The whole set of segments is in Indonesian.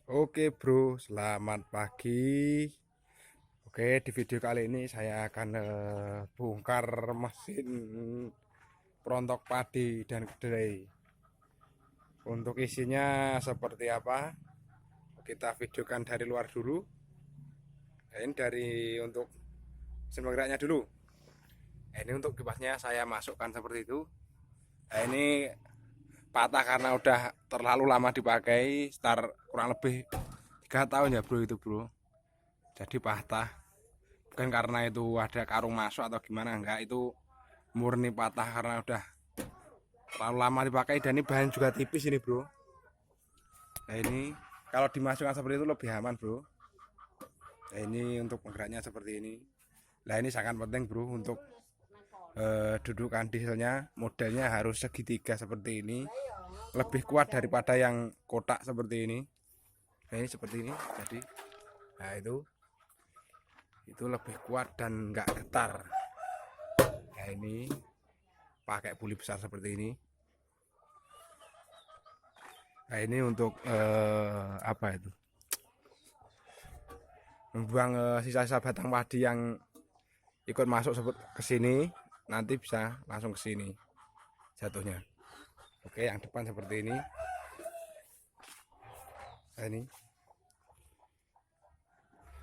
Oke bro, selamat pagi. Oke, di video kali ini saya akan bongkar mesin perontok padi dan kedelai. Untuk isinya seperti apa? Kita videokan dari luar dulu. Nah, ini dari untuk mesin penggeraknya dulu. Nah, ini untuk kipasnya saya masukkan seperti itu. Nah, ini patah karena udah terlalu lama dipakai, sekitar kurang lebih 3 tahun ya bro itu bro. Jadi patah. Bukan karena itu ada karung masuk atau gimana, enggak, itu murni patah karena udah terlalu lama dipakai dan ini bahan juga tipis ini bro. Nah ini kalau dimasukkan seperti itu lebih aman bro. Nah ini untuk penggeraknya seperti ini. Nah ini sangat penting bro untuk dudukan dieselnya, modelnya harus segitiga seperti ini, lebih kuat daripada yang kotak seperti ini. Nah ini seperti ini, jadi nah itu lebih kuat dan enggak getar. Nah ini pakai puli besar seperti ini. Nah ini untuk apa itu, membuang sisa-sisa batang padi yang ikut masuk ke sini, nanti bisa langsung ke sini jatuhnya. Oke, yang depan seperti ini.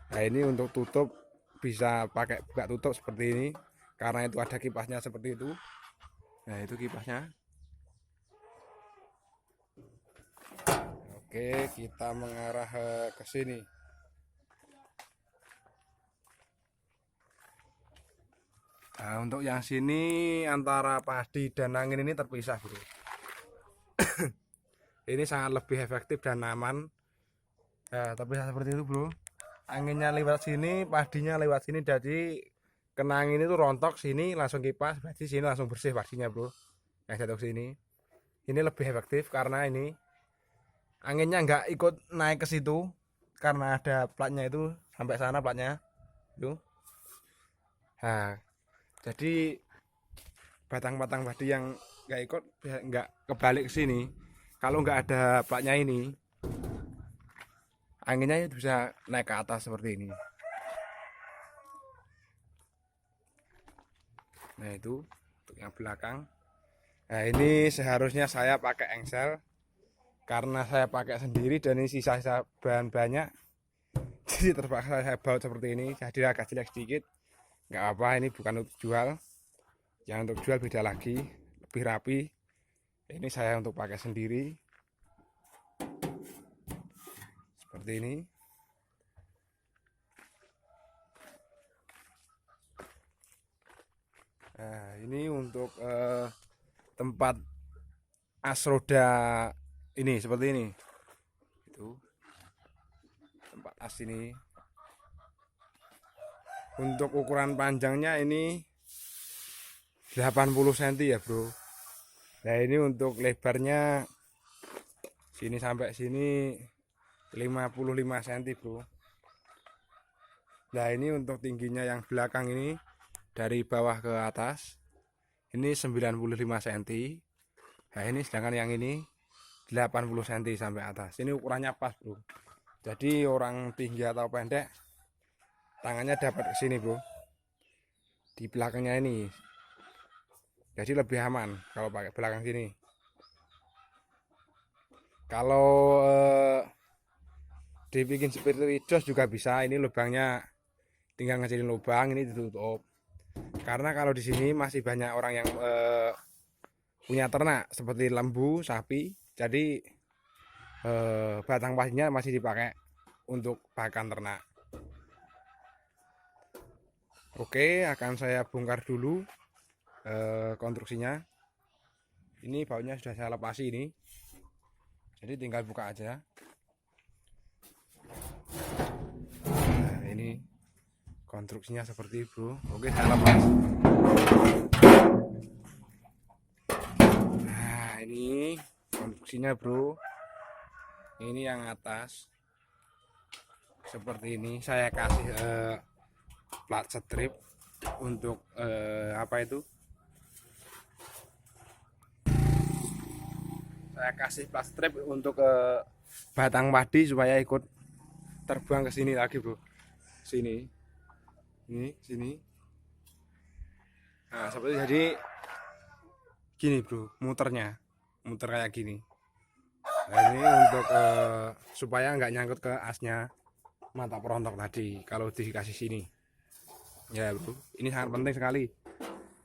Nah ini untuk tutup bisa pakai buka tutup seperti ini karena itu ada kipasnya seperti itu. Nah itu kipasnya. Oke, kita mengarah ke sini. Nah untuk yang sini antara padi dan angin ini terpisah bro. Ini sangat lebih efektif dan aman. Nah, terpisah seperti itu bro. Anginnya lewat sini, padinya lewat sini, jadi kena angin itu rontok sini langsung kipas, berarti sini langsung bersih padinya bro. Yang jatuh sini. Ini lebih efektif karena ini anginnya nggak ikut naik ke situ karena ada platnya itu sampai sana platnya. Tuh. Nah, jadi batang-batang padi yang nggak ikut nggak kebalik ke sini. Kalau nggak ada platnya ini, anginnya bisa naik ke atas seperti ini. Nah itu untuk yang belakang. Nah ini seharusnya saya pakai engsel karena saya pakai sendiri dan ini sisa-sisa bahan banyak, jadi terpaksa saya baut seperti ini, jadi agak jelek sedikit. Nggak apa, ini bukan untuk jual, yang untuk jual beda lagi, lebih rapi. Ini saya untuk pakai sendiri seperti ini. Nah ini untuk tempat as roda ini seperti ini. Itu tempat as ini. Untuk ukuran panjangnya ini 80 cm ya bro. Nah ini untuk lebarnya sini sampai sini 55 cm bro. Nah ini untuk tingginya yang belakang ini dari bawah ke atas ini 95 cm. Nah ini sedangkan yang ini 80 cm sampai atas. Ini ukurannya pas bro. Jadi orang tinggi atau pendek tangannya dapat ke sini bro, di belakangnya ini. Jadi lebih aman kalau pakai belakang sini. Kalau dibikin seperti dos juga bisa. Ini lubangnya tinggal ngecilin lubang, ini ditutup. Karena kalau di sini masih banyak orang yang punya ternak seperti lembu, sapi. Jadi batang padinya masih dipakai untuk pakan ternak. Oke, akan saya bongkar dulu konstruksinya. Ini bautnya sudah saya lepasi ini, jadi tinggal buka aja. Nah ini konstruksinya seperti itu. Oke, saya lepas. Nah ini konstruksinya bro. Ini yang atas seperti ini. Saya kasih plat strip untuk apa itu, saya kasih plat strip untuk batang padi supaya ikut terbang ke sini lagi, bro. Sini, ini, sini. Nah, seperti jadi gini, bro, muter kayak gini. Nah, ini untuk supaya nggak nyangkut ke asnya mata perontok tadi kalau dikasih sini. Ya, bro, ini sangat penting sekali.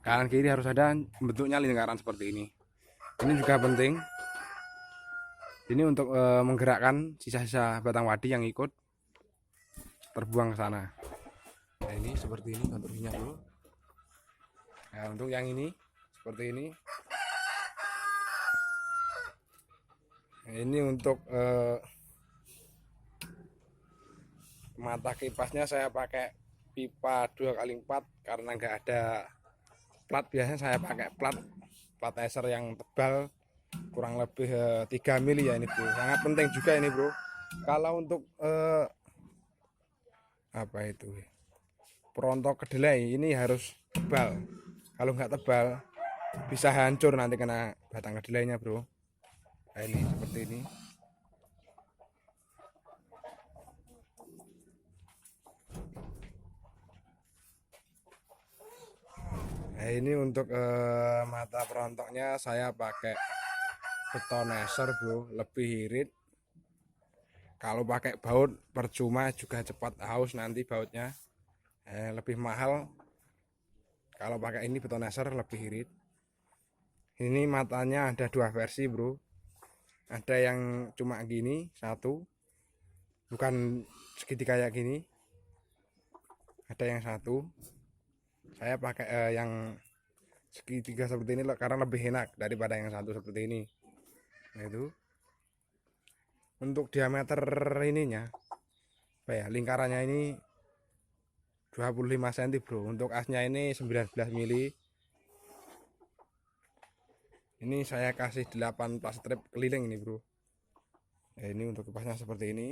Kanan kiri harus ada bentuknya lingkaran seperti ini. Ini juga penting. Ini untuk menggerakkan sisa-sisa batang padi yang ikut terbuang ke sana. Nah, ini seperti ini konstruksinya, bro. Nah, untuk yang ini seperti ini. Nah, ini untuk mata kipasnya saya pakai pipa 2x4 karena nggak ada plat. Biasanya saya pakai plat eser yang tebal kurang lebih 3 mili ya ini, bro. Sangat penting juga ini, bro. Kalau untuk apa itu perontok kedelai ini harus tebal. Kalau nggak tebal bisa hancur nanti kena batang kedelainya, bro. Nah, ini seperti ini. Nah, ini untuk mata perontoknya saya pakai beton eser, bro, lebih irit. Kalau pakai baut percuma juga cepat haus nanti bautnya. Lebih mahal. Kalau pakai ini beton eser lebih irit. Ini matanya ada 2 versi, bro. Ada yang cuma gini satu, bukan segitiga kayak gini. Ada yang satu. Saya pakai yang segitiga seperti ini karena lebih enak daripada yang satu seperti ini. Nah, itu untuk diameter ininya apa ya, lingkarannya ini 25 cm, bro. Untuk asnya ini 19 mili. Ini saya kasih 8 pas strip keliling ini, bro. Nah, ini untuk kipasnya seperti ini.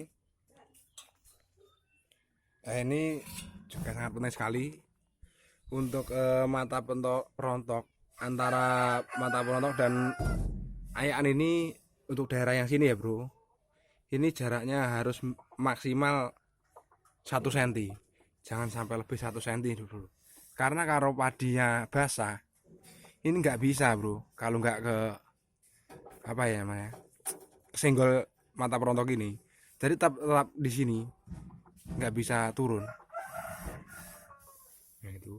Nah, ini juga sangat penting sekali untuk mata perontok antara mata perontok dan ayakan ini. Untuk daerah yang sini ya, bro, ini jaraknya harus maksimal 1 cm, jangan sampai lebih 1 cm dulu, karena kalau padinya basah ini nggak bisa, bro. Kalau nggak ke apa ya namanya, kesenggol mata perontok ini, jadi tetap di sini nggak bisa turun. Nah, itu.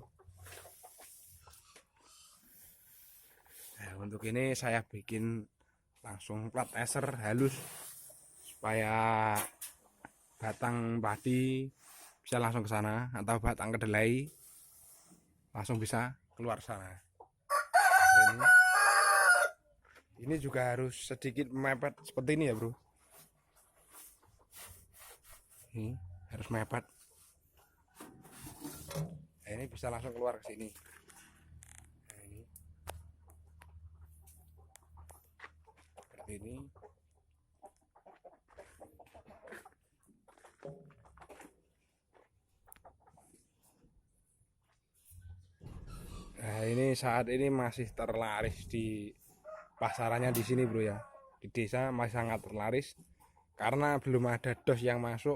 Nah, untuk ini saya bikin langsung plat eser halus supaya batang padi bisa langsung ke sana atau batang kedelai langsung bisa keluar sana. Ini juga harus sedikit mepet seperti ini ya, bro. Ini harus mepet. Nah, ini bisa langsung keluar ke sini. Nah, ini seperti ini. Nah, ini saat ini masih terlaris di pasarannya di sini, bro ya. Di desa masih sangat terlaris karena belum ada dos yang masuk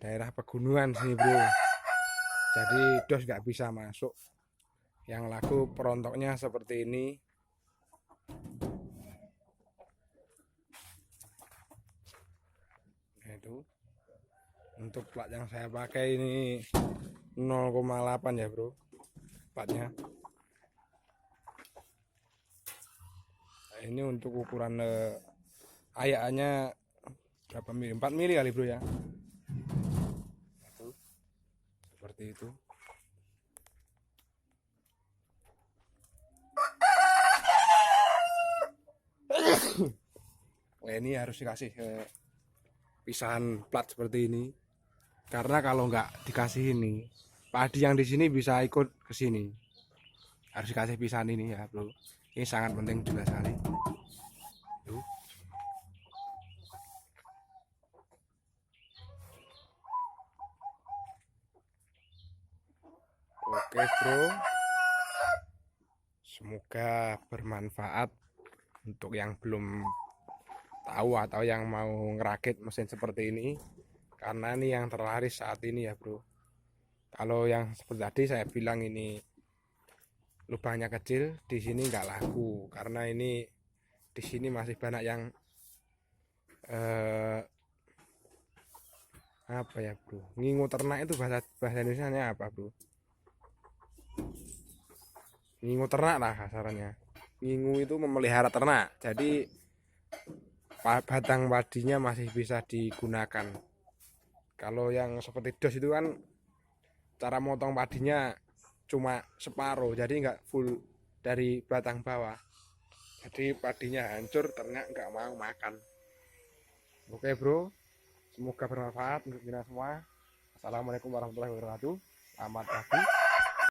daerah pegunungan sini, bro. Jadi dos nggak bisa masuk. Yang laku perontoknya seperti ini. Nah, itu untuk plat yang saya pakai ini 0,8 ya, bro, platnya. Nah, ini untuk ukuran ayakannya berapa mili, 4 mili kali, bro ya. Itu seperti itu. Nah, ini harus dikasih pisahan plat seperti ini, karena kalau nggak dikasih ini padi yang di sini bisa ikut ke sini. Harus dikasih pisahan ini ya, bro. Ini sangat penting juga sekali. Tuh. Oke, bro, semoga bermanfaat untuk yang belum tahu atau yang mau ngerakit mesin seperti ini, karena ini yang terlaris saat ini ya bro. Kalau yang seperti tadi saya bilang ini lubangnya kecil, di sini nggak laku karena ini di sini masih banyak yang eh, apa ya bro, ngingu ternak itu bahasa bahasa Indonesia apa bro? Ngingu ternak lah kasarannya. Ngingu itu memelihara ternak, jadi batang padinya masih bisa digunakan. Kalau yang seperti dos itu kan cara motong padinya cuma separuh, jadi nggak full dari batang bawah. Jadi padinya hancur, ternak nggak mau makan. Oke bro, semoga bermanfaat untuk kita semua. Assalamualaikum warahmatullahi wabarakatuh. Selamat pagi.